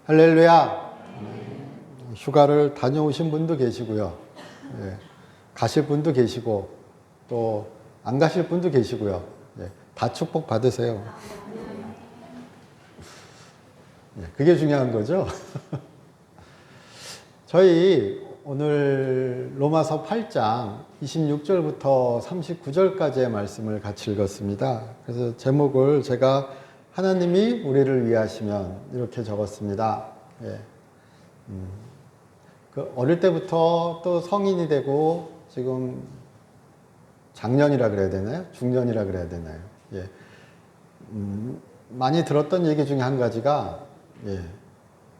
할렐루야. 휴가를 다녀오신 분도 계시고요. 예, 가실 분도 계시고 또 안 가실 분도 계시고요. 예, 다 축복 받으세요. 예, 그게 중요한 거죠. 저희 오늘 로마서 8장 26절부터 39절까지의 말씀을 같이 읽었습니다. 그래서 제목을 제가 하나님이 우리를 위하시면 이렇게 적었습니다. 예. 그 어릴 때부터 또 성인이 되고 지금 장년이라 그래야 되나요? 중년이라 그래야 되나요? 예. 많이 들었던 얘기 중에 한 가지가 예.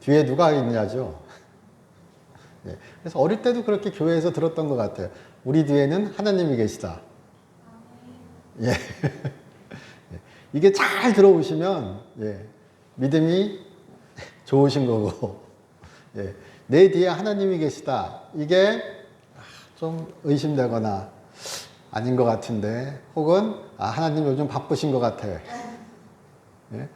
뒤에 누가 있냐죠. 예. 그래서 어릴 때도 그렇게 교회에서 들었던 것 같아요. 우리 뒤에는 하나님이 계시다. 예. 이게 잘 들어오시면 예. 믿음이 좋으신 거고 예. 내 뒤에 하나님이 계시다. 이게 좀 의심되거나 아닌 것 같은데 혹은 하나님 요즘 바쁘신 것 같아. 예?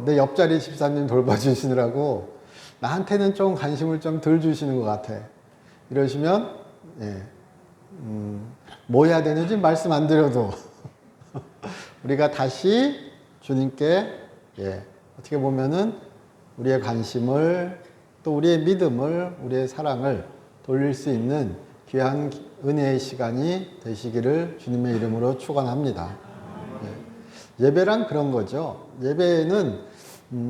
내 옆자리 집사님 돌봐주시느라고 나한테는 좀 관심을 좀 덜 주시는 것 같아. 이러시면 예. 뭐 해야 되는지 말씀 안 드려도 우리가 다시 주님께 예. 어떻게 보면은 우리의 관심을 또 우리의 믿음을 우리의 사랑을 돌릴 수 있는 귀한 은혜의 시간이 되시기를 주님의 이름으로 축원합니다. 예. 예배란 그런 거죠. 예배는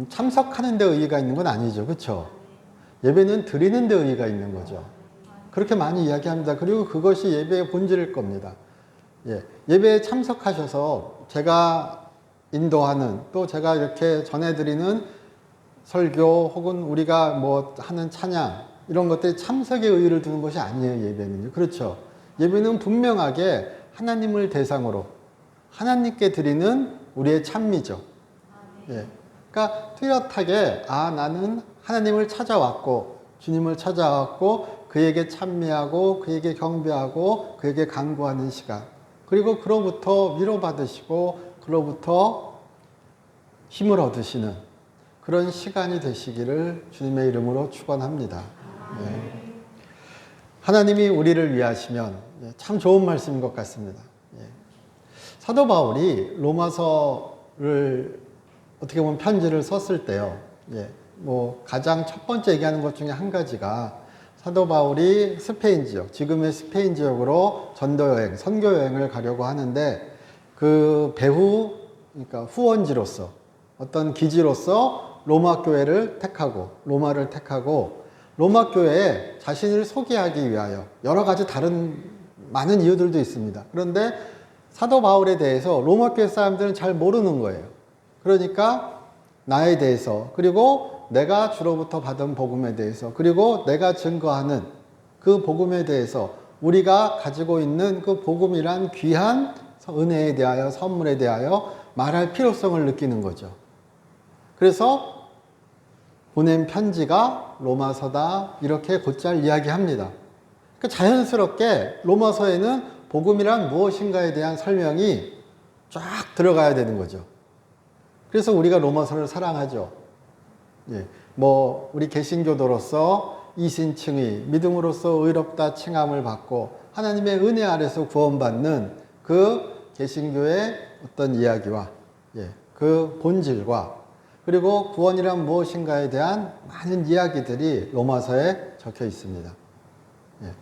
참석하는 데 의의가 있는 건 아니죠. 그렇죠? 예배는 드리는 데 의의가 있는 거죠. 그렇게 많이 이야기합니다. 그리고 그것이 예배의 본질일 겁니다. 예. 예배에 참석하셔서 제가 인도하는 또 제가 이렇게 전해드리는 설교 혹은 우리가 뭐 하는 찬양 이런 것들이 참석의 의의를 두는 것이 아니에요. 예배는요. 그렇죠. 예배는 분명하게 하나님을 대상으로 하나님께 드리는 우리의 찬미죠. 예. 그러니까 뚜렷하게 나는 하나님을 찾아왔고 주님을 찾아왔고 그에게 찬미하고 그에게 경배하고 그에게 간구하는 시간 그리고 그로부터 위로받으시고 그로부터 힘을 얻으시는 그런 시간이 되시기를 주님의 이름으로 축원합니다. 예. 하나님이 우리를 위하시면 참 좋은 말씀인 것 같습니다. 예. 사도 바울이 로마서를 어떻게 보면 편지를 썼을 때요. 예. 뭐 가장 첫 번째 얘기하는 것 중에 한 가지가 사도 바울이 스페인 지역, 지금의 스페인 지역으로 전도 여행, 선교 여행을 가려고 하는데 그 배후, 그러니까 후원지로서 어떤 기지로서 로마 교회를 택하고 로마를 택하고 로마 교회에 자신을 소개하기 위하여 여러 가지 다른 많은 이유들도 있습니다. 그런데 사도 바울에 대해서 로마 교회 사람들은 잘 모르는 거예요. 그러니까 나에 대해서 그리고 내가 주로부터 받은 복음에 대해서 그리고 내가 증거하는 그 복음에 대해서 우리가 가지고 있는 그 복음이란 귀한 은혜에 대하여 선물에 대하여 말할 필요성을 느끼는 거죠. 그래서 보낸 편지가 로마서다 이렇게 곧잘 이야기합니다. 그러니까 자연스럽게 로마서에는 복음이란 무엇인가에 대한 설명이 쫙 들어가야 되는 거죠. 그래서 우리가 로마서를 사랑하죠. 예, 뭐 우리 개신교도로서 이신칭의 믿음으로써 의롭다 칭함을 받고 하나님의 은혜 아래서 구원받는 그 개신교의 어떤 이야기와 예, 그 본질과 그리고 구원이란 무엇인가에 대한 많은 이야기들이 로마서에 적혀 있습니다. 예,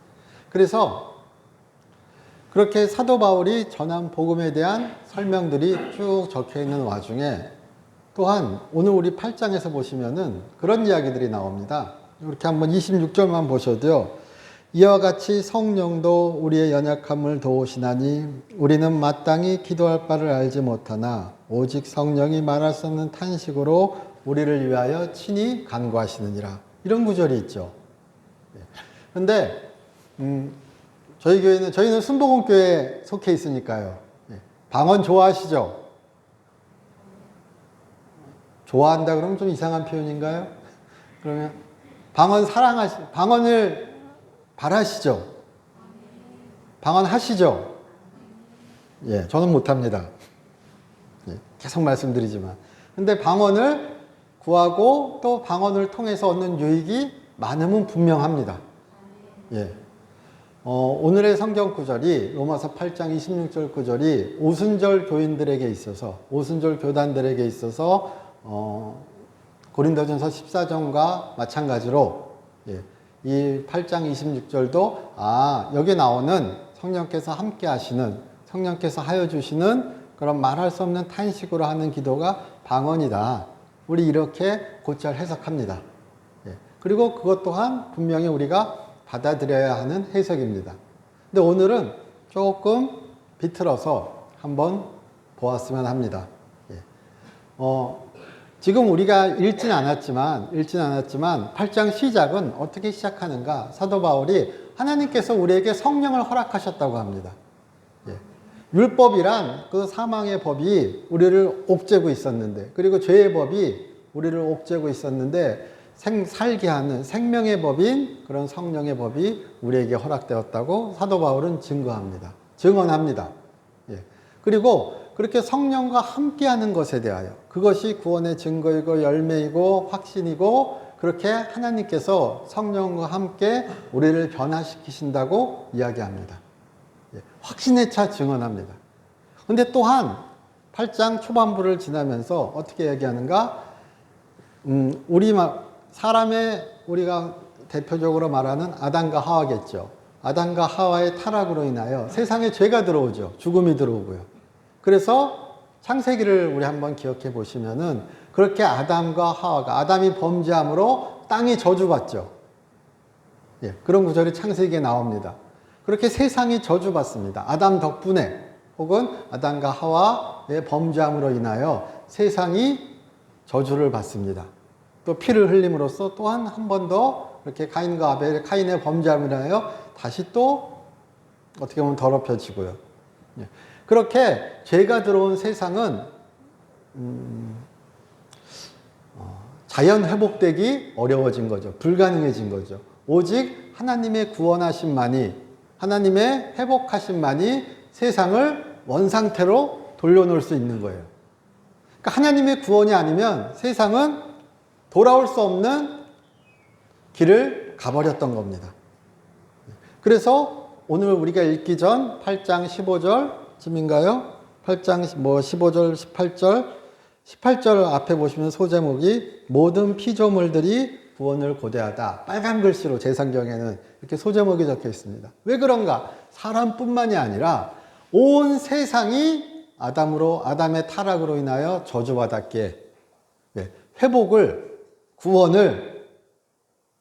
그래서 그렇게 사도 바울이 전한 복음에 대한 설명들이 쭉 적혀 있는 와중에 또한 오늘 우리 8장에서 보시면은 그런 이야기들이 나옵니다. 이렇게 한번 26절만 보셔도요. 이와 같이 성령도 우리의 연약함을 도우시나니 우리는 마땅히 기도할 바를 알지 못하나 오직 성령이 말할 수 없는 탄식으로 우리를 위하여 친히 간구하시느니라. 이런 구절이 있죠. 그런데 저희는 순복음교회에 속해 있으니까요. 방언 좋아하시죠? 좋아한다 그러면 좀 이상한 표현인가요? 그러면 방언을 바라시죠? 방언하시죠? 예, 저는 못합니다. 예, 계속 말씀드리지만. 근데 방언을 구하고 또 방언을 통해서 얻는 유익이 많으면 분명합니다. 예. 오늘의 성경 구절이 로마서 8장 26절 구절이 오순절 교인들에게 있어서, 오순절 교단들에게 있어서 고린도전서 14장과 마찬가지로, 예, 이 8장 26절도 여기 나오는 성령께서 함께 하시는, 성령께서 하여 주시는 그런 말할 수 없는 탄식으로 하는 기도가 방언이다. 우리 이렇게 곧잘 해석합니다. 예. 그리고 그것 또한 분명히 우리가 받아들여야 하는 해석입니다. 근데 오늘은 조금 비틀어서 한번 보았으면 합니다. 예. 지금 우리가 읽진 않았지만 8장 시작은 어떻게 시작하는가? 사도 바울이 하나님께서 우리에게 성령을 허락하셨다고 합니다. 예. 율법이란 그 사망의 법이 우리를 옥죄고 있었는데, 그리고 죄의 법이 우리를 옥죄고 있었는데 살게 하는 생명의 법인 그런 성령의 법이 우리에게 허락되었다고 사도 바울은 증언합니다. 예. 그리고 그렇게 성령과 함께하는 것에 대하여, 그것이 구원의 증거이고 열매이고 확신이고, 그렇게 하나님께서 성령과 함께 우리를 변화시키신다고 이야기합니다. 예. 확신에 차 증언합니다. 근데 또한 8장 초반부를 지나면서 어떻게 얘기하는가? 우리가 대표적으로 말하는 아담과 하와겠죠. 아담과 하와의 타락으로 인하여 세상에 죄가 들어오죠. 죽음이 들어오고요. 그래서 창세기를 우리 한번 기억해 보시면은, 그렇게 아담과 하와가, 아담이 범죄함으로 땅이 저주받죠. 예, 그런 구절이 창세기에 나옵니다. 그렇게 세상이 저주받습니다. 아담 덕분에, 혹은 아담과 하와의 범죄함으로 인하여 세상이 저주를 받습니다. 또 피를 흘림으로써 또한 한 번 더 이렇게 가인과 아벨, 카인의 범죄함으로 인하여 다시 또 어떻게 보면 더럽혀지고요. 예. 그렇게 죄가 들어온 세상은 자연 회복되기 어려워진 거죠. 불가능해진 거죠. 오직 하나님의 구원하심만이, 하나님의 회복하심만이 세상을 원상태로 돌려놓을 수 있는 거예요. 그러니까 하나님의 구원이 아니면 세상은 돌아올 수 없는 길을 가버렸던 겁니다. 그래서 오늘 우리가 읽기 전 8장 15절쯤인가요? 8장 15절, 18절 앞에 보시면 소제목이 모든 피조물들이 구원을 고대하다. 빨간 글씨로 제 성경에는 이렇게 소제목이 적혀 있습니다. 왜 그런가? 사람뿐만이 아니라 온 세상이 아담의 타락으로 인하여 저주받았기에 회복을, 구원을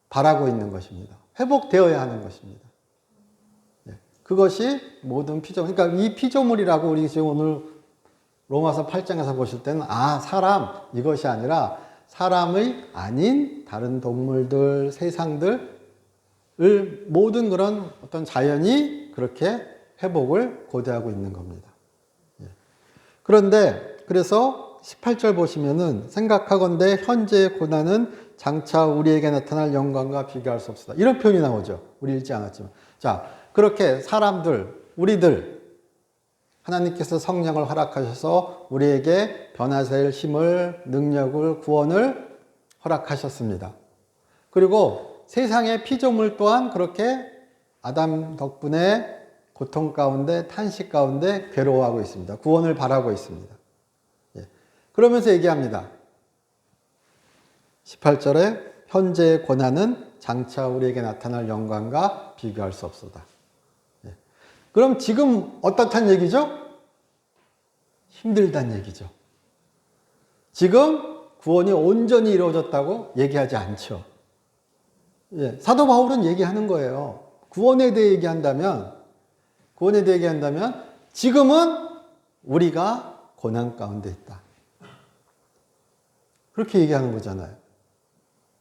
바라고 있는 것입니다. 회복되어야 하는 것입니다. 그것이 모든 피조물, 그러니까 이 피조물이라고 우리 지금 오늘 로마서 8장에서 보실 때는 사람, 이것이 아니라 사람의 아닌 다른 동물들, 세상들을, 모든 그런 어떤 자연이 그렇게 회복을 고대하고 있는 겁니다. 그런데 그래서 18절 보시면은 생각하건대 현재의 고난은 장차 우리에게 나타날 영광과 비교할 수 없다. 이런 표현이 나오죠. 우리 읽지 않았지만. 자, 그렇게 사람들, 우리들, 하나님께서 성령을 허락하셔서 우리에게 변화될 힘을, 능력을, 구원을 허락하셨습니다. 그리고 세상의 피조물 또한 그렇게 아담 덕분에 고통 가운데, 탄식 가운데 괴로워하고 있습니다. 구원을 바라고 있습니다. 그러면서 얘기합니다. 18절에 현재의 고난은 장차 우리에게 나타날 영광과 비교할 수 없소다. 그럼 지금 어떻단 얘기죠? 힘들단 얘기죠. 지금 구원이 온전히 이루어졌다고 얘기하지 않죠. 사도 바울은 얘기하는 거예요. 구원에 대해 얘기한다면 지금은 우리가 고난 가운데 있다. 그렇게 얘기하는 거잖아요.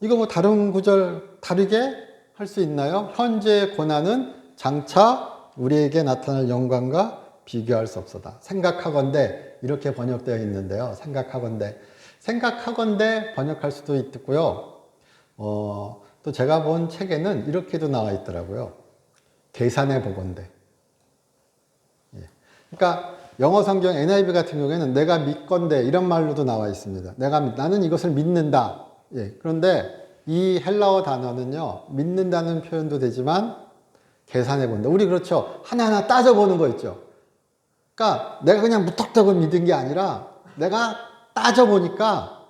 이거 뭐 다른 구절 다르게 할 수 있나요? 현재의 고난은 장차 우리에게 나타날 영광과 비교할 수 없어다. 생각하건대 이렇게 번역되어 있는데요. 생각하건대 번역할 수도 있고요. 또 제가 본 책에는 이렇게도 나와 있더라고요. 계산해 보건대. 그러니까 영어 성경 NIV 같은 경우에는 내가 믿건대 이런 말로도 나와 있습니다. 나는 이것을 믿는다. 예. 그런데 이 헬라어 단어는요, 믿는다는 표현도 되지만 계산해 본다. 우리 그렇죠. 하나하나 따져보는 거 있죠. 그러니까 내가 그냥 무턱대고 믿은 게 아니라 내가 따져보니까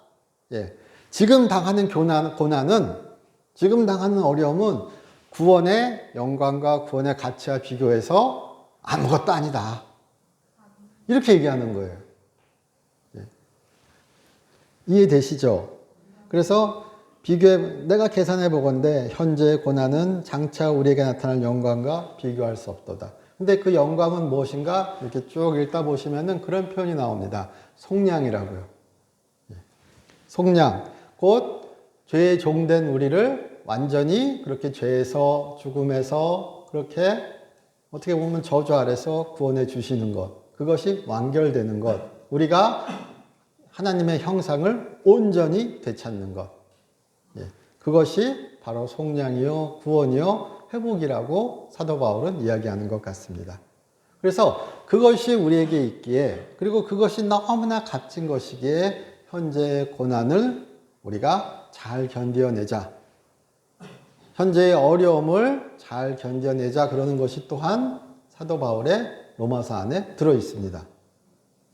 예, 지금 당하는 고난은, 지금 당하는 어려움은 구원의 영광과 구원의 가치와 비교해서 아무것도 아니다. 이렇게 얘기하는 거예요. 예. 이해되시죠? 그래서 내가 계산해 보건대 현재의 고난은 장차 우리에게 나타날 영광과 비교할 수 없도다. 근데 그 영광은 무엇인가? 이렇게 쭉 읽다 보시면은 그런 표현이 나옵니다. 속량이라고요. 속량. 곧 죄의 종된 우리를 완전히 그렇게 죄에서, 죽음에서 그렇게 어떻게 보면 저주 아래서 구원해 주시는 것. 그것이 완결되는 것. 우리가 하나님의 형상을 온전히 되찾는 것. 예, 그것이 바로 속량이요, 구원이요, 회복이라고 사도 바울은 이야기하는 것 같습니다. 그래서 그것이 우리에게 있기에, 그리고 그것이 너무나 값진 것이기에 현재의 고난을 우리가 잘 견뎌내자. 현재의 어려움을 잘 견뎌내자 그러는 것이 또한 사도 바울의 로마서 안에 들어 있습니다.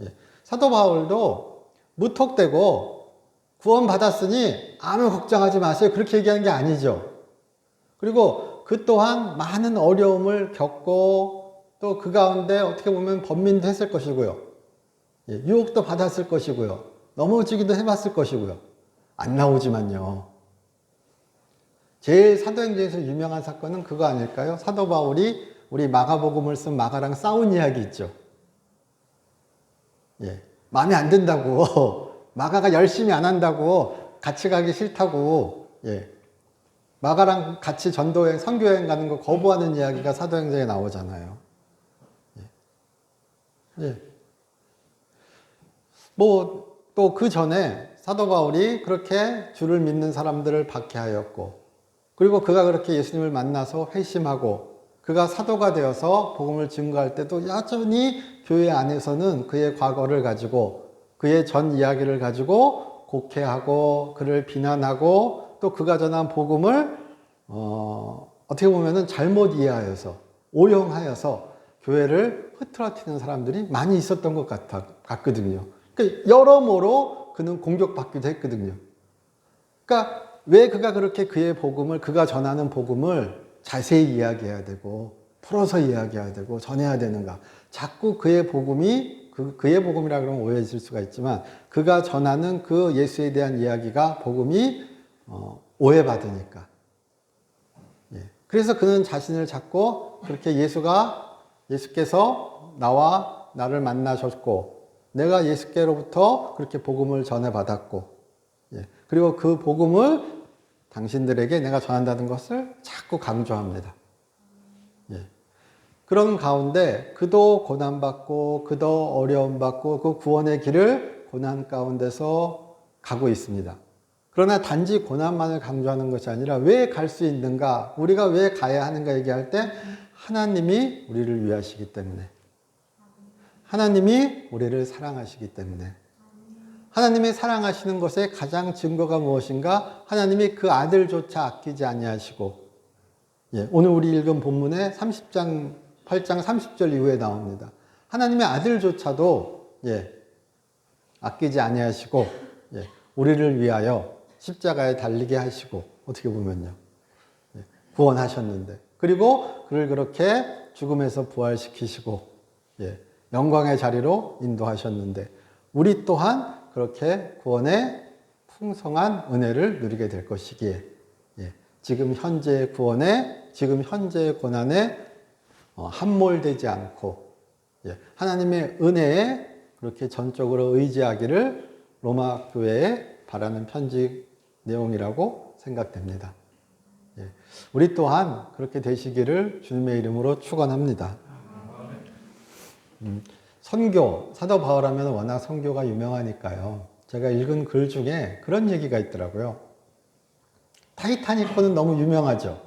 예, 사도 바울도 무턱대고 구원받았으니 아무 걱정하지 마세요. 그렇게 얘기하는 게 아니죠. 그리고 그 또한 많은 어려움을 겪고 또 그 가운데 어떻게 보면 번민도 했을 것이고요. 예, 유혹도 받았을 것이고요. 넘어지기도 해봤을 것이고요. 안 나오지만요. 제일 사도행전에서 유명한 사건은 그거 아닐까요? 사도 바울이 우리 마가복음을 쓴 마가랑 싸운 이야기 있죠. 예, 마음에 안 든다고 마가가 열심히 안 한다고 같이 가기 싫다고 예, 마가랑 같이 전도여행, 선교여행 가는 거 거부하는 이야기가 사도행전에 나오잖아요. 예. 예. 뭐 또 그 전에 사도 바울이 그렇게 주를 믿는 사람들을 박해하였고, 그리고 그가 그렇게 예수님을 만나서 회심하고 그가 사도가 되어서 복음을 증거할 때도 여전히 교회 안에서는 그의 과거를 가지고 그의 전 이야기를 가지고 곡해하고 그를 비난하고 또 그가 전한 복음을 어떻게 보면은 잘못 이해하여서 오용하여서 교회를 흐트러뜨리는 사람들이 많이 있었던 것 같거든요. 그러니까 여러모로 그는 공격받기도 했거든요. 그러니까 왜 그가 그렇게 그가 전하는 복음을 자세히 이야기해야 되고 풀어서 이야기해야 되고 전해야 되는가? 자꾸 그의 복음이 그의 복음이라 그러면 오해질 수가 있지만 그가 전하는 그 예수에 대한 이야기가 복음이 오해받으니까. 예. 그래서 그는 자신을 찾고 그렇게 예수께서 나를 만나셨고 내가 예수께로부터 그렇게 복음을 전해받았고 예. 그리고 그 복음을 당신들에게 내가 전한다는 것을 자꾸 강조합니다. 예. 그런 가운데 그도 고난받고 그도 어려움받고 그 구원의 길을 고난 가운데서 가고 있습니다. 그러나 단지 고난만을 강조하는 것이 아니라 왜 갈 수 있는가, 우리가 왜 가야 하는가 얘기할 때 하나님이 우리를 위하시기 때문에, 하나님이 우리를 사랑하시기 때문에, 하나님이 사랑하시는 것의 가장 증거가 무엇인가? 하나님이 그 아들조차 아끼지 아니하시고, 예, 오늘 우리 읽은 본문의 8장 30절 이후에 나옵니다. 하나님의 아들조차도 예, 아끼지 아니하시고 예, 우리를 위하여 십자가에 달리게 하시고 어떻게 보면요. 예, 구원하셨는데 그리고 그를 그렇게 죽음에서 부활시키시고 예, 영광의 자리로 인도하셨는데 우리 또한 그렇게 구원의 풍성한 은혜를 누리게 될 것이기에 예, 지금 현재의 구원에 지금 현재의 고난에 함몰되지 않고 예, 하나님의 은혜에 그렇게 전적으로 의지하기를 로마 교회에 바라는 편지 내용이라고 생각됩니다. 예, 우리 또한 그렇게 되시기를 주님의 이름으로 축원합니다. 선교, 사도 바울하면 워낙 선교가 유명하니까요. 제가 읽은 글 중에 그런 얘기가 있더라고요. 타이타닉호는 너무 유명하죠.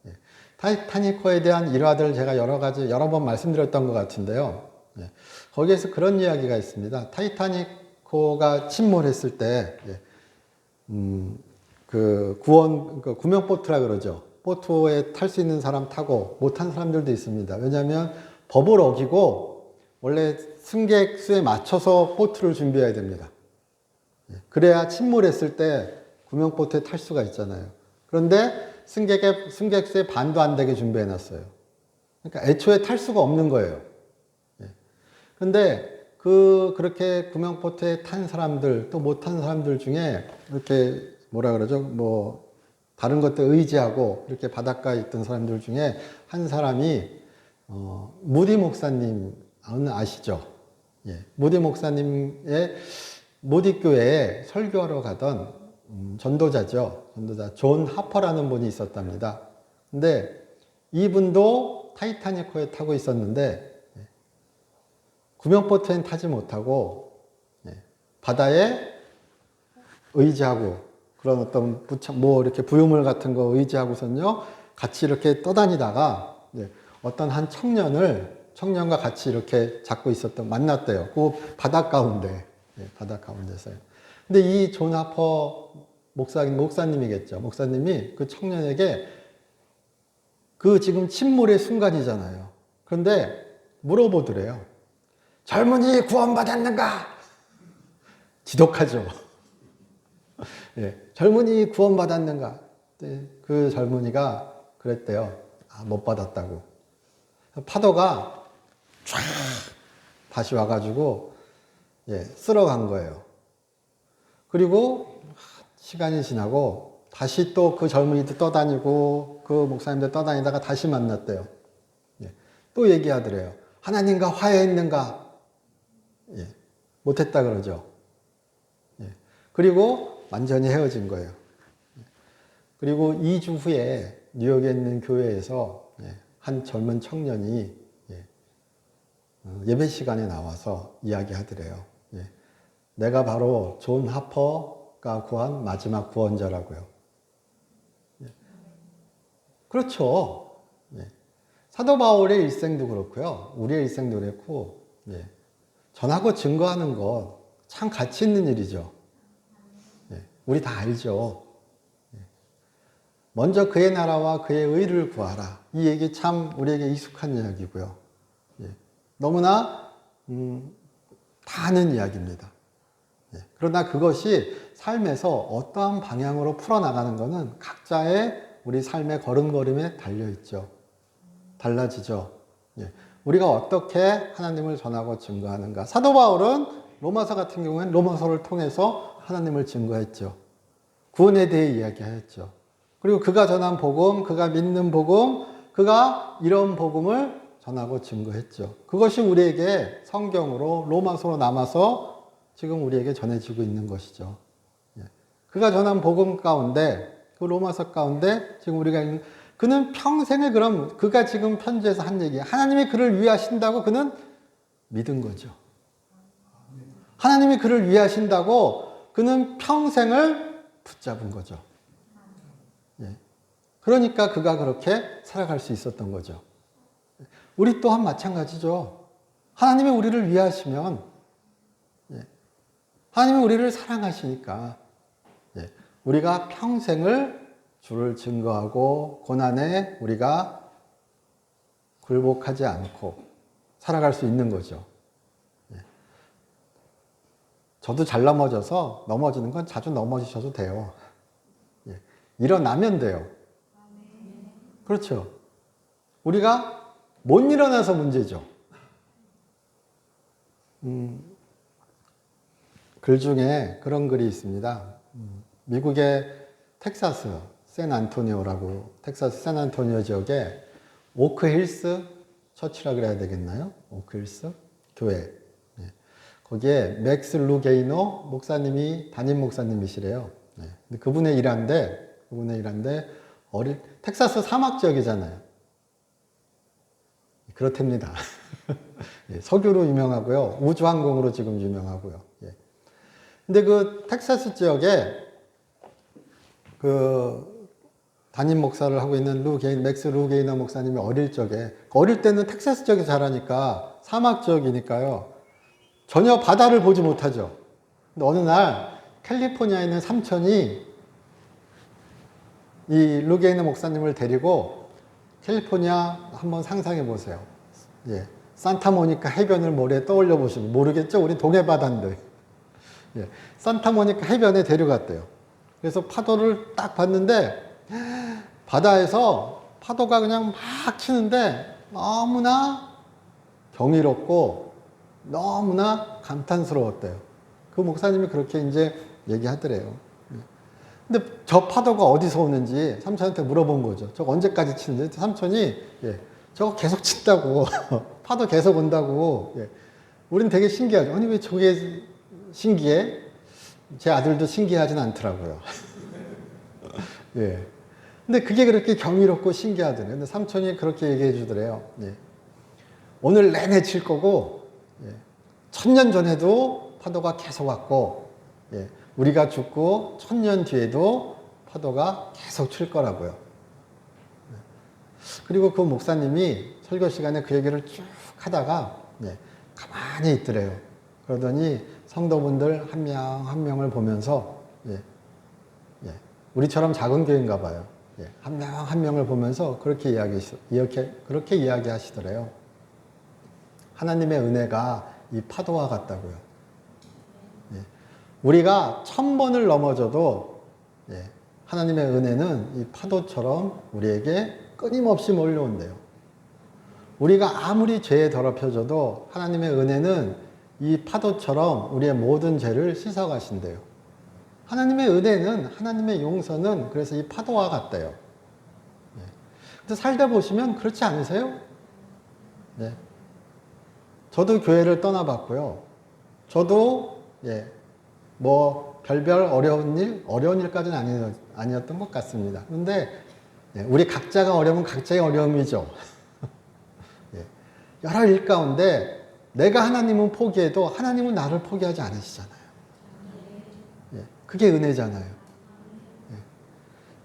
예, 타이타닉호에 대한 일화들 제가 여러 번 말씀드렸던 것 같은데요. 예, 거기에서 그런 이야기가 있습니다. 타이타닉호가 침몰했을 때, 그 구명보트라 그러죠. 보트에 탈 수 있는 사람 타고 못 탄 사람들도 있습니다. 왜냐하면 법을 어기고 원래 승객 수에 맞춰서 보트를 준비해야 됩니다. 그래야 침몰했을 때 구명보트에 탈 수가 있잖아요. 그런데 승객 수의 반도 안 되게 준비해 놨어요. 그러니까 애초에 탈 수가 없는 거예요. 그런데 그렇게 구명보트에 탄 사람들, 또 못 탄 사람들 중에 이렇게 뭐라 그러죠? 뭐 다른 것들 의지하고 이렇게 바닷가에 있던 사람들 중에 한 사람이 무디 목사님 아시죠? 무디 목사님의 무디 교회에 설교하러 가던 전도자죠. 전도자 존 하퍼라는 분이 있었답니다. 근데 이분도 타이타닉호에 타고 있었는데 구명보트엔 타지 못하고 바다에 의지하고 그런 어떤 이렇게 부유물 같은 거 의지하고선요 같이 이렇게 떠다니다가 어떤 한 청년과 같이 이렇게 잡고 만났대요. 그 바다 가운데서요. 근데 이 존 하퍼 목사님이겠죠. 목사님이 그 청년에게 그 지금 침몰의 순간이잖아요. 그런데 물어보더래요. 젊은이 구원받았는가? 지독하죠. 젊은이 구원받았는가? 그 젊은이가 그랬대요. 못 받았다고. 파도가 쫙 다시 와가지고 쓸어간 거예요. 그리고 시간이 지나고 다시 또 그 젊은이도 떠다니고 그 목사님도 떠다니다가 다시 만났대요. 또 얘기하더래요. 하나님과 화해했는가? 못했다 그러죠. 그리고 완전히 헤어진 거예요. 그리고 2주 후에 뉴욕에 있는 교회에서 한 젊은 청년이 예배 시간에 나와서 이야기하더래요. 내가 바로 존 하퍼가 구한 마지막 구원자라고요. 그렇죠. 사도 바울의 일생도 그렇고요. 우리의 일생도 그렇고 전하고 증거하는 것 참 가치 있는 일이죠. 우리 다 알죠. 먼저 그의 나라와 그의 의를 구하라. 이 얘기 참 우리에게 익숙한 이야기고요. 너무나 다 아는 이야기입니다. 그러나 그것이 삶에서 어떠한 방향으로 풀어나가는 것은 각자의 우리 삶의 걸음걸음에 달려있죠. 달라지죠. 우리가 어떻게 하나님을 전하고 증거하는가. 사도 바울은 로마서 같은 경우에는 로마서를 통해서 하나님을 증거했죠. 구원에 대해 이야기하였죠. 그리고 그가 전한 복음, 그가 믿는 복음, 그가 이런 복음을 전하고 증거했죠. 그것이 우리에게 성경으로 로마서로 남아서 지금 우리에게 전해지고 있는 것이죠. 그가 전한 복음 가운데, 그 로마서 가운데 지금 우리가 있는, 그는 평생을 그럼 그가 지금 편지에서 한 얘기, 하나님이 그를 위하신다고 그는 믿은 거죠. 하나님이 그를 위하신다고 그는 평생을 붙잡은 거죠. 그러니까 그가 그렇게 살아갈 수 있었던 거죠. 우리 또한 마찬가지죠. 하나님이 우리를 위하시면, 하나님이 우리를 사랑하시니까, 우리가 평생을 주를 증거하고 고난에 우리가 굴복하지 않고 살아갈 수 있는 거죠. 저도 잘 넘어지는 건 자주 넘어지셔도 돼요. 일어나면 돼요. 그렇죠. 우리가 못 일어나서 문제죠. 글 중에 그런 글이 있습니다. 미국의 텍사스 샌안토니오 지역에 오크힐스 처치라 그래야 되겠나요? 오크힐스 교회. 거기에 맥스 루게이노 목사님이 담임 목사님이시래요. 근데 그분의 일한데 텍사스 사막 지역이잖아요. 그렇답니다. 석유로 유명하고요. 우주항공으로 지금 유명하고요. 근데 그 텍사스 지역에 그 담임 목사를 하고 있는 맥스 루게이너 목사님이 어릴 때는 텍사스 지역에 자라니까 사막 지역이니까요. 전혀 바다를 보지 못하죠. 근데 어느 날 캘리포니아에 있는 삼촌이 이 루게이너 목사님을 데리고 캘리포니아 한번 상상해 보세요. 예. 산타모니카 해변을 모래 떠올려 보시면 모르겠죠? 우리 동해 바다인데. 예. 산타모니카 해변에 데려갔대요. 그래서 파도를 딱 봤는데 바다에서 파도가 그냥 막 치는데 너무나 경이롭고 너무나 감탄스러웠대요. 그 목사님이 그렇게 이제 얘기하더래요. 근데 저 파도가 어디서 오는지 삼촌한테 물어본 거죠. 저거 언제까지 치는지. 삼촌이 예, 저거 계속 친다고. 파도 계속 온다고. 예. 우린 되게 신기하죠. 아니 왜 저게 신기해? 제 아들도 신기하진 않더라고요. 예. 근데 그게 그렇게 경이롭고 신기하더래요. 근데 삼촌이 그렇게 얘기해 주더래요. 예. 오늘 내내 칠 거고, 예. 1000년 전에도 파도가 계속 왔고, 예. 우리가 죽고 1000년 뒤에도 파도가 계속 칠 거라고요. 그리고 그 목사님이 설교 시간에 그 얘기를 쭉 하다가, 예. 가만히 있더래요. 그러더니 성도분들 한 명 한 명을 보면서, 예. 예. 우리처럼 작은 교회인가 봐요. 예. 한 명 한 명을 보면서 그렇게 이야기하시더래요. 하나님의 은혜가 이 파도와 같다고요. 예. 우리가 1000번을 넘어져도 예. 하나님의 은혜는 이 파도처럼 우리에게 끊임없이 몰려온대요. 우리가 아무리 죄에 더럽혀져도 하나님의 은혜는 이 파도처럼 우리의 모든 죄를 씻어가신대요. 하나님의 은혜는, 하나님의 용서는 그래서 이 파도와 같대요. 예. 근데 살다 보시면 그렇지 않으세요? 예. 저도 교회를 떠나봤고요. 저도 예, 뭐 별별 어려운 일까지는 아니었던 것 같습니다. 그런데 예, 우리 각자가 어려우면 각자의 어려움이죠. 예. 여러 일 가운데 내가 하나님은 포기해도 하나님은 나를 포기하지 않으시잖아요. 예. 그게 은혜잖아요. 예.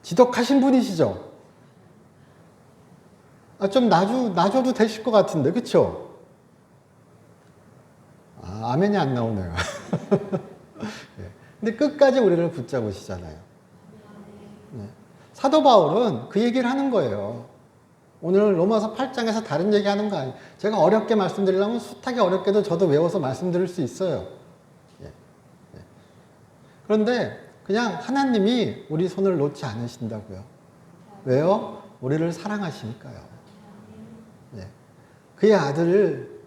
지독하신 분이시죠? 좀 놔줘도 되실 것 같은데, 그쵸? 아멘이 안 나오네요. 예. 근데 끝까지 우리를 붙잡으시잖아요. 예. 사도 바울은 그 얘기를 하는 거예요. 오늘 로마서 8장에서 다른 얘기 하는 거 아니에요. 제가 어렵게 말씀드리려면 숱하게 어렵게도 저도 외워서 말씀드릴 수 있어요. 예. 예. 그런데 그냥 하나님이 우리 손을 놓지 않으신다고요. 왜요? 우리를 사랑하시니까요. 예. 그의 아들을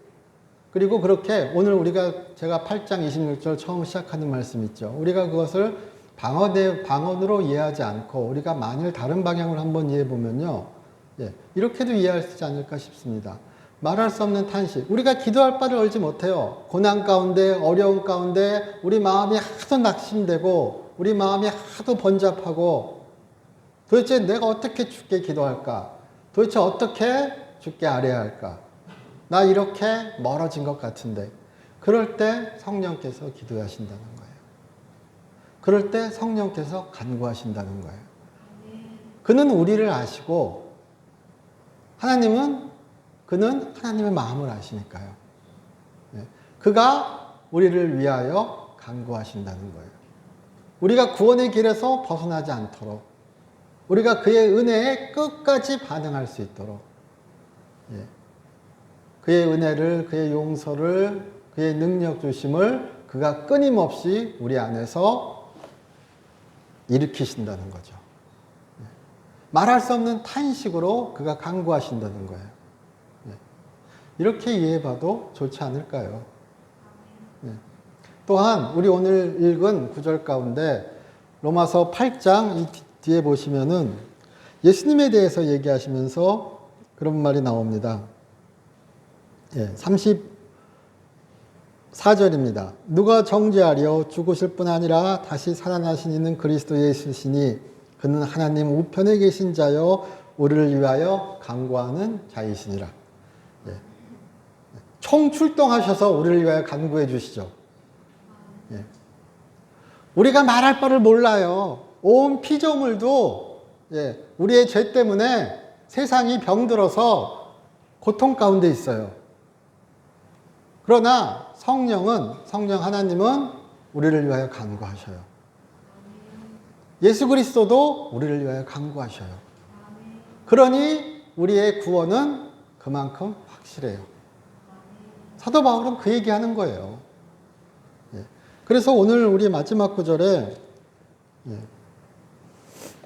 그리고 그렇게 오늘 제가 8장 26절 처음 시작하는 말씀 있죠. 우리가 그것을 방언으로 이해하지 않고 우리가 만일 다른 방향으로 한번 이해해 보면요. 예, 이렇게도 이해할 수 있지 않을까 싶습니다. 말할 수 없는 탄식. 우리가 기도할 바를 알지 못해요. 고난 가운데, 어려움 가운데 우리 마음이 하도 낙심되고 우리 마음이 하도 번잡하고 도대체 내가 어떻게 주께 기도할까? 도대체 어떻게 주께 아뢰야 할까? 나 이렇게 멀어진 것 같은데. 그럴 때 성령께서 기도하신다는 거예요. 그럴 때 성령께서 간구하신다는 거예요. 그는 우리를 아시고 그는 하나님의 마음을 아시니까요. 그가 우리를 위하여 간구하신다는 거예요. 우리가 구원의 길에서 벗어나지 않도록 우리가 그의 은혜에 끝까지 반응할 수 있도록 그의 은혜를, 그의 용서를, 그의 능력 주심을 그가 끊임없이 우리 안에서 일으키신다는 거죠. 말할 수 없는 탄식으로 그가 간구하신다는 거예요. 이렇게 이해해봐도 좋지 않을까요? 또한 우리 오늘 읽은 구절 가운데 로마서 8장 이 뒤에 보시면은 예수님에 대해서 얘기하시면서 그런 말이 나옵니다. 34절입니다. 누가 정죄하려 죽으실 뿐 아니라 다시 살아나신 이는 그리스도 예수시니 그는 하나님 우편에 계신 자여 우리를 위하여 간구하는 자이시니라. 총출동하셔서 우리를 위하여 간구해 주시죠. 우리가 말할 바를 몰라요. 온 피조물도 우리의 죄 때문에 세상이 병들어서 고통 가운데 있어요. 그러나 성령 하나님은 우리를 위하여 간구하셔요. 예수 그리스도도 우리를 위하여 간구하셔요. 그러니 우리의 구원은 그만큼 확실해요. 사도 바울은 그 얘기하는 거예요. 그래서 오늘 우리 마지막 구절에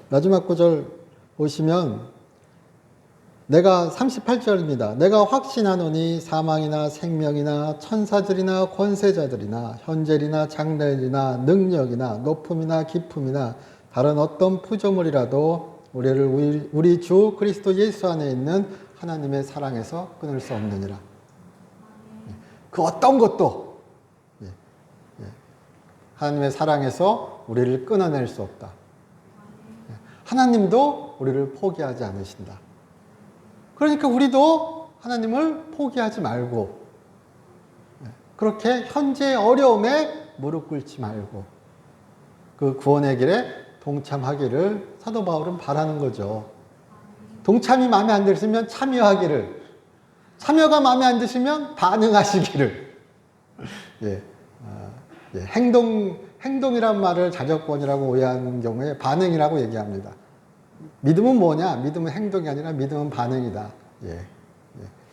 마지막 구절 보시면 내가 38절입니다. 내가 확신하노니 사망이나 생명이나 천사들이나 권세자들이나 현재이나 장래이나 능력이나 높음이나 깊음이나 다른 어떤 피조물이라도 우리를 우리 주 그리스도 예수 안에 있는 하나님의 사랑에서 끊을 수 없느니라. 그 어떤 것도 하나님의 사랑에서 우리를 끊어낼 수 없다. 하나님도 우리를 포기하지 않으신다. 그러니까 우리도 하나님을 포기하지 말고 그렇게 현재의 어려움에 무릎 꿇지 말고 그 구원의 길에 동참하기를 사도 바울은 바라는 거죠. 동참이 마음에 안 드시면 참여하기를, 참여가 마음에 안 드시면 반응하시기를. 행동이란 말을 자적권이라고 오해하는 경우에 반응이라고 얘기합니다. 믿음은 뭐냐? 믿음은 행동이 아니라 믿음은 반응이다.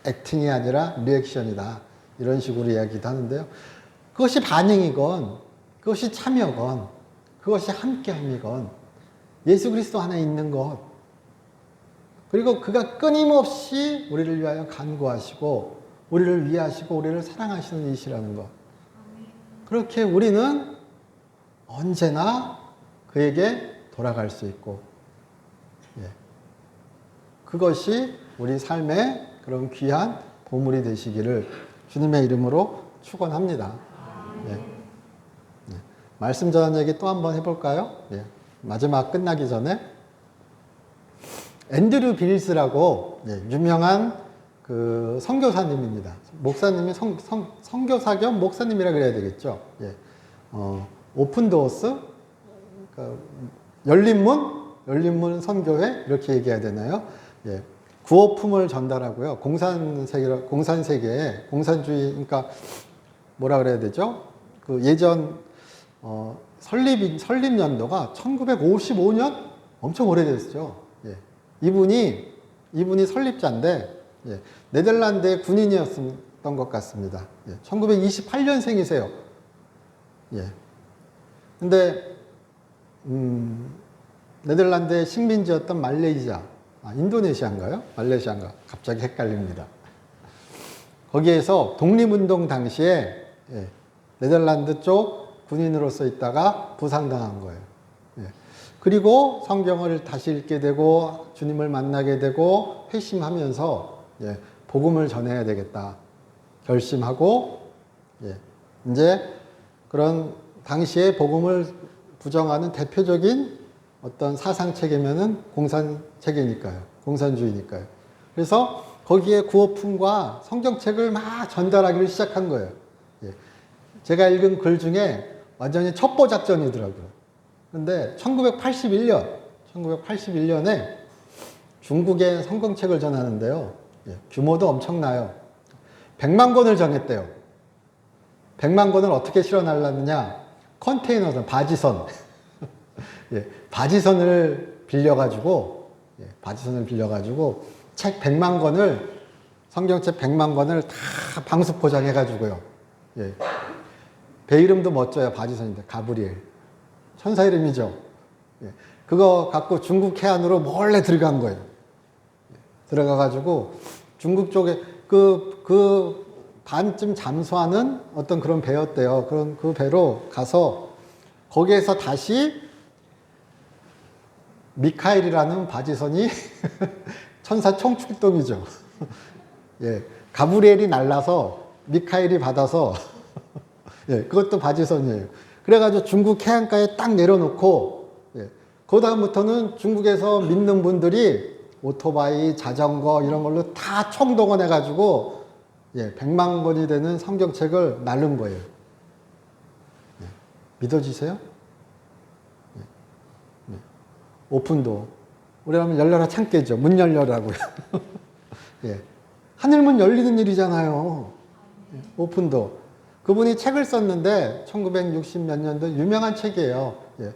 액팅이 아니라 리액션이다. 이런 식으로 이야기도 하는데요. 그것이 반응이건, 그것이 참여건, 그것이 함께함이건, 예수 그리스도 안에 있는 것, 그리고 그가 끊임없이 우리를 위하여 간구하시고, 우리를 위하시고, 우리를 사랑하시는 이시라는 것. 그렇게 우리는 언제나 그에게 돌아갈 수 있고, 그것이 우리 삶의 그런 귀한 보물이 되시기를 주님의 이름으로 축원합니다. 말씀 전한 얘기 또 한번 해볼까요? 마지막 끝나기 전에 앤드류 빌스라고 유명한 그 선교사님입니다. 목사님이 선교사 겸 목사님이라 그래야 되겠죠. 오픈도어스, 그러니까 열린문 선교회 이렇게 얘기해야 되나요? 구호품을 전달하고요. 공산세계에 공산주의, 그러니까 뭐라 그래야 되죠? 그 예전 설립 연도가 1955년 엄청 오래됐죠. 이분이 설립자인데 네덜란드의 군인이었던 것 같습니다. 1928년생이세요. 근데 네덜란드의 식민지였던 말레이시아, 인도네시아인가요? 말레이시아인가? 갑자기 헷갈립니다. 거기에서 독립운동 당시에 네덜란드 쪽 군인으로서 있다가 부상당한 거예요. 그리고 성경을 다시 읽게 되고 주님을 만나게 되고 회심하면서 복음을 전해야 되겠다 결심하고 이제 그런 당시에 복음을 부정하는 대표적인 어떤 사상체계면은 공산체계니까요. 공산주의니까요. 그래서 거기에 구호품과 성경책을 막 전달하기를 시작한 거예요. 제가 읽은 글 중에 완전히 첩보 작전이더라고요. 근데 1981년에 중국에 성경책을 전하는데요. 규모도 엄청나요. 100만 권을 정했대요. 100만 권을 어떻게 실어 날랐느냐? 컨테이너선, 바지선. 바지선을 빌려가지고 책 100만 권을, 성경책 100만 권을 다 방수 포장해가지고요. 배 이름도 멋져요. 바지선인데. 가브리엘. 천사 이름이죠. 그거 갖고 중국 해안으로 몰래 들어간 거예요. 들어가가지고 중국 쪽에 그 반쯤 잠수하는 어떤 그런 배였대요. 그런 그 배로 가서 거기에서 다시 미카엘이라는 바지선이 천사 총출동이죠. 가브리엘이 날라서 미카엘이 받아서 그것도 바지선이에요. 그래가지고 중국 해안가에 딱 내려놓고 그 다음부터는 중국에서 믿는 분들이 오토바이, 자전거 이런 걸로 다 총동원해가지고 100만 권이 되는 성경책을 날른 거예요. 믿어지세요? 오픈도. 우리 하면 열려라 참깨죠. 문 열려라고요. 하늘문 열리는 일이잖아요. 오픈도. 그분이 책을 썼는데 1960 몇 년도 유명한 책이에요. 예.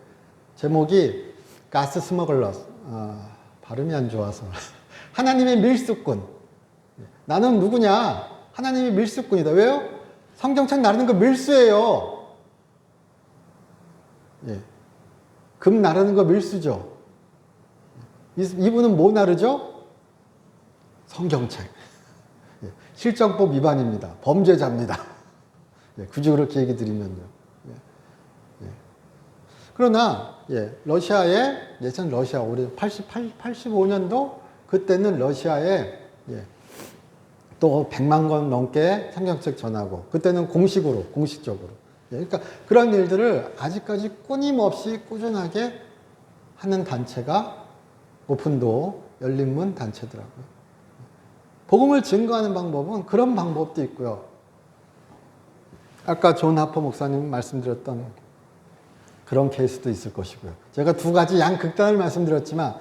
제목이 가스 스머글러스. 발음이 안 좋아서. 하나님의 밀수꾼. 나는 누구냐? 하나님의 밀수꾼이다. 왜요? 성경책 나르는 거 밀수예요. 예. 금 나르는 거 밀수죠. 이분은 뭐 나르죠? 성경책. 예. 실정법 위반입니다. 범죄자입니다. 예. 굳이 그렇게 얘기 드리면요. 예. 예. 그러나 러시아에 예전 러시아 우리 85년도 그때는 러시아에 또 100만 권 넘게 성경책 전하고 그때는 공식적으로 그러니까 그런 일들을 아직까지 끊임없이 꾸준하게 하는 단체가 오픈도 열린문 단체더라고요. 복음을 증거하는 방법은 그런 방법도 있고요. 아까 존 하퍼 목사님 말씀드렸던 그런 케이스도 있을 것이고요. 제가 두 가지 양극단을 말씀드렸지만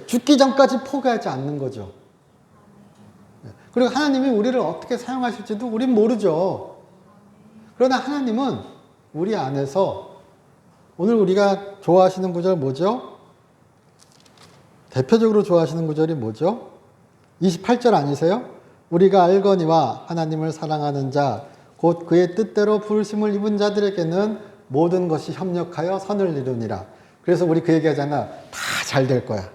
죽기 전까지 포기하지 않는 거죠. 그리고 하나님이 우리를 어떻게 사용하실지도 우린 모르죠. 그러나 하나님은 우리 안에서 오늘 우리가 좋아하시는 구절 뭐죠? 대표적으로 좋아하시는 구절이 뭐죠? 28절 아니세요? 우리가 알거니와 하나님을 사랑하는 자 곧 그의 뜻대로 부르심을 입은 자들에게는 모든 것이 협력하여 선을 이루니라. 그래서 우리 그 얘기하잖아. 다 잘 될 거야.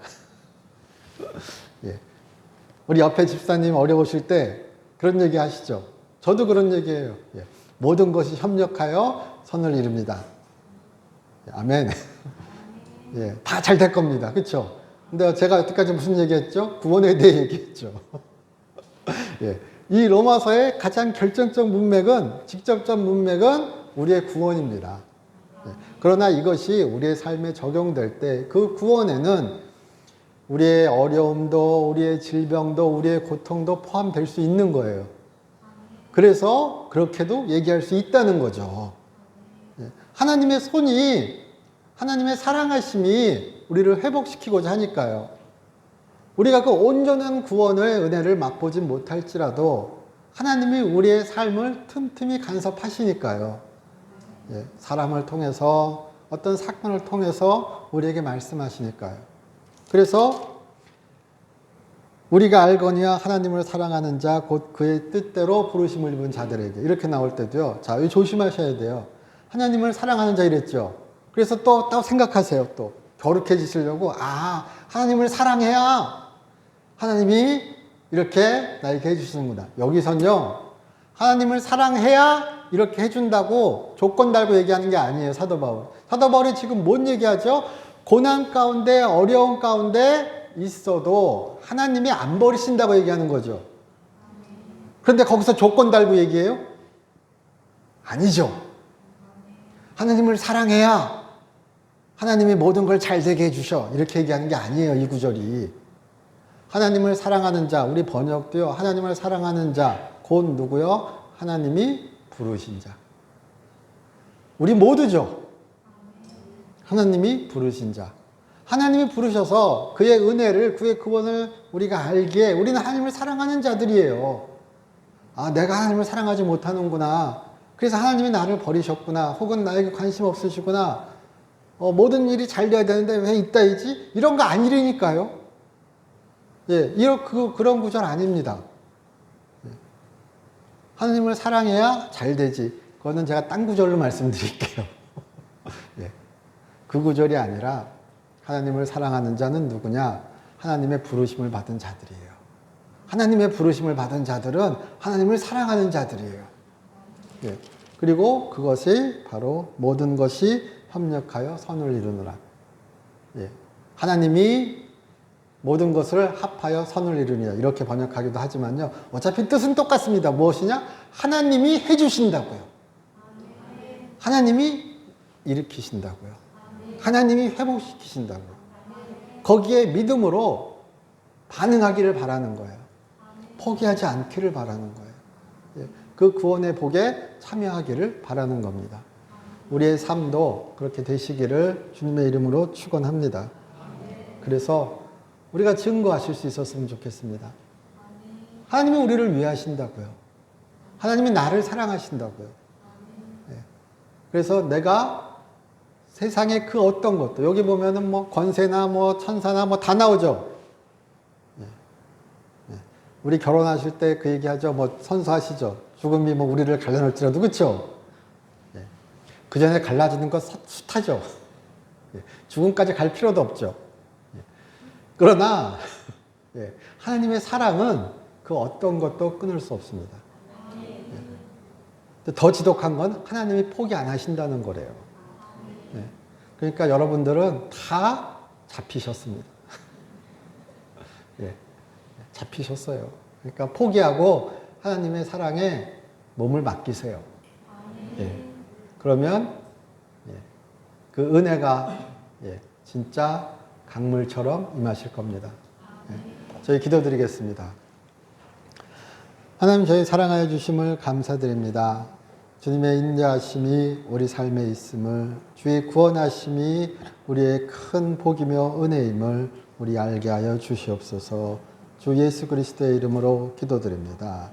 예. 우리 옆에 집사님 어려우실 때 그런 얘기 하시죠. 저도 그런 얘기해요. 예. 모든 것이 협력하여 선을 이룹니다. 아멘. 예. 다 잘 될 겁니다. 그렇죠? 근데 제가 여태까지 무슨 얘기했죠? 구원에 대해 얘기했죠. 예. 이 로마서의 가장 결정적 문맥은, 직접적 문맥은 우리의 구원입니다. 예. 그러나 이것이 우리의 삶에 적용될 때 그 구원에는 우리의 어려움도, 우리의 질병도, 우리의 고통도 포함될 수 있는 거예요. 그래서 그렇게도 얘기할 수 있다는 거죠. 예. 하나님의 손이, 하나님의 사랑하심이 우리를 회복시키고자 하니까요. 우리가 그 온전한 구원의 은혜를 맛보지 못할지라도 하나님이 우리의 삶을 틈틈이 간섭하시니까요. 예, 사람을 통해서 어떤 사건을 통해서 우리에게 말씀하시니까요. 그래서 우리가 알거니와 하나님을 사랑하는 자 곧 그의 뜻대로 부르심을 입은 자들에게 이렇게 나올 때도요. 자, 여기 조심하셔야 돼요. 하나님을 사랑하는 자 이랬죠. 그래서 또 생각하세요. 또 거룩해지시려고 하나님을 사랑해야 하나님이 이렇게 나에게 해주시는구나. 여기선요. 하나님을 사랑해야 이렇게 해준다고 조건 달고 얘기하는 게 아니에요. 사도 바울. 사도 바울이 지금 뭔 얘기하죠? 고난 가운데 어려운 가운데 있어도 하나님이 안 버리신다고 얘기하는 거죠. 그런데 거기서 조건 달고 얘기해요? 아니죠. 하나님을 사랑해야 하나님이 모든 걸 잘 되게 해주셔. 이렇게 얘기하는 게 아니에요. 이 구절이. 하나님을 사랑하는 자, 우리 번역도요. 하나님을 사랑하는 자, 곧 누구요? 하나님이 부르신 자. 우리 모두죠. 하나님이 부르신 자. 하나님이 부르셔서 그의 은혜를, 그의 구원을 우리가 알기에 우리는 하나님을 사랑하는 자들이에요. 내가 하나님을 사랑하지 못하는구나. 그래서 하나님이 나를 버리셨구나. 혹은 나에게 관심 없으시구나. 모든 일이 잘 돼야 되는데 왜 이따이지? 이런 거 아니라니까요. 예, 그런 구절 아닙니다. 예. 하나님을 사랑해야 잘 되지. 그거는 제가 딴 구절로 말씀드릴게요. 예. 그 구절이 아니라 하나님을 사랑하는 자는 누구냐? 하나님의 부르심을 받은 자들이에요. 하나님의 부르심을 받은 자들은 하나님을 사랑하는 자들이에요. 예. 그리고 그것이 바로 모든 것이 협력하여 선을 이루느라. 예. 하나님이 모든 것을 합하여 선을 이루니라. 이렇게 번역하기도 하지만요. 어차피 뜻은 똑같습니다. 무엇이냐? 하나님이 해주신다고요. 하나님이 일으키신다고요. 하나님이 회복시키신다고요. 거기에 믿음으로 반응하기를 바라는 거예요. 포기하지 않기를 바라는 거예요. 예. 그 구원의 복에 참여하기를 바라는 겁니다. 우리의 삶도 그렇게 되시기를 주님의 이름으로 축원합니다. 그래서 우리가 증거하실 수 있었으면 좋겠습니다. 하나님이 우리를 위하신다고요. 하나님이 나를 사랑하신다고요. 그래서 내가 세상의 그 어떤 것도, 여기 보면은 뭐 권세나 뭐 천사나 뭐 다 나오죠. 우리 결혼하실 때 그 얘기하죠. 뭐 선서하시죠. 죽음이 뭐 우리를 갈라놓을지라도, 그렇죠? 그 전에 갈라지는 거 숱하죠. 죽음까지 갈 필요도 없죠. 그러나 하나님의 사랑은 그 어떤 것도 끊을 수 없습니다. 더 지독한 건 하나님이 포기 안 하신다는 거래요. 그러니까 여러분들은 다 잡히셨습니다. 잡히셨어요. 그러니까 포기하고 하나님의 사랑에 몸을 맡기세요. 그러면 그 은혜가 진짜 강물처럼 임하실 겁니다. 저희 기도드리겠습니다. 하나님, 저희 사랑하여 주심을 감사드립니다. 주님의 인자하심이 우리 삶에 있음을, 주의 구원하심이 우리의 큰 복이며 은혜임을 우리 알게 하여 주시옵소서. 주 예수 그리스도의 이름으로 기도드립니다.